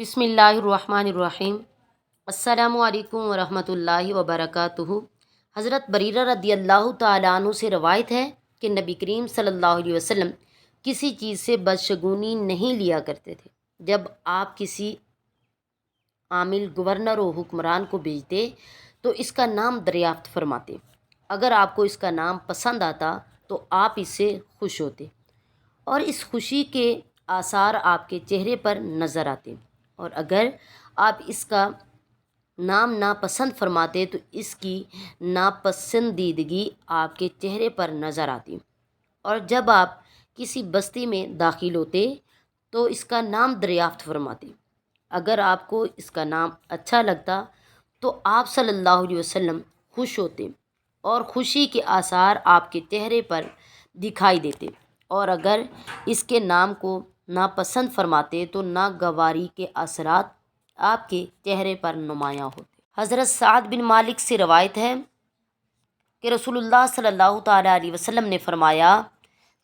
बिस्मिल्लाहिर्रहमानिर्रहीम। अस्सलामुअलैकुम वरहमतुल्लाहि वबरकातुहू। हज़रत बरीरा रदी अल्लाह ताला अन्हु से रवायत है कि नबी करीम सल्लल्लाहु अलैहि वसल्लम किसी चीज़ से बदशगुनी नहीं लिया करते थे। जब आप किसी आमिल, गवर्नर व हुक्मरान को भेजते तो इसका नाम दरियाफ्त फरमाते। अगर आपको इसका नाम पसंद आता तो आप इससे खुश होते और इस खुशी के आसार आपके चेहरे पर नज़र आते, और अगर आप इसका नाम नापसंद फरमाते तो इसकी नापसंदीदगी आपके चेहरे पर नज़र आती। और जब आप किसी बस्ती में दाखिल होते तो इसका नाम दरियाफ्त फरमाते। अगर आपको इसका नाम अच्छा लगता तो आप सल्लल्लाहु अलैहि वसल्लम खुश होते और खुशी के आसार आपके चेहरे पर दिखाई देते, और अगर इसके नाम को नापसंद फरमाते तो नागवारी के असरात आपके चेहरे पर नुमायाँ होते। हज़रत साद बिन मालिक से रवायत है कि रसूलुल्लाह सल्लल्लाहु ताला अलैहि वसल्लम ने फरमाया,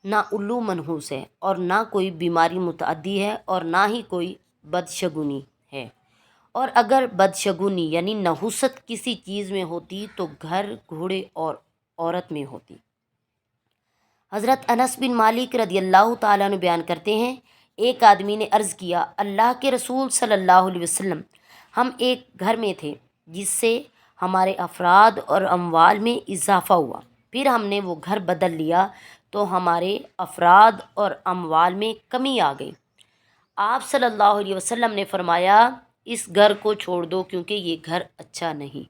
ना उल्लू मनहूस है और ना कोई बीमारी मुतअद्दी है और ना ही कोई बदशगुनी है, और अगर बदशगुनी यानी नहुसत किसी चीज़ में होती तो घर, घोड़े और औरत में होती। हज़रत अनस बिन मालिक रदियल्लाहु ताला अन्हु बयान करते हैं, एक आदमी ने अर्ज़ किया, अल्लाह के रसूल सल्लल्लाहु अलैहि वसल्लम, हम एक घर में थे जिससे हमारे अफराद और अमवाल में इजाफ़ा हुआ। फिर हमने वो घर बदल लिया तो हमारे अफराद और अमवाल में कमी आ गई। आप सल्लल्लाहु अलैहि वसल्लम ने फरमाया, इस घर को छोड़ दो क्योंकि ये घर अच्छा नहीं।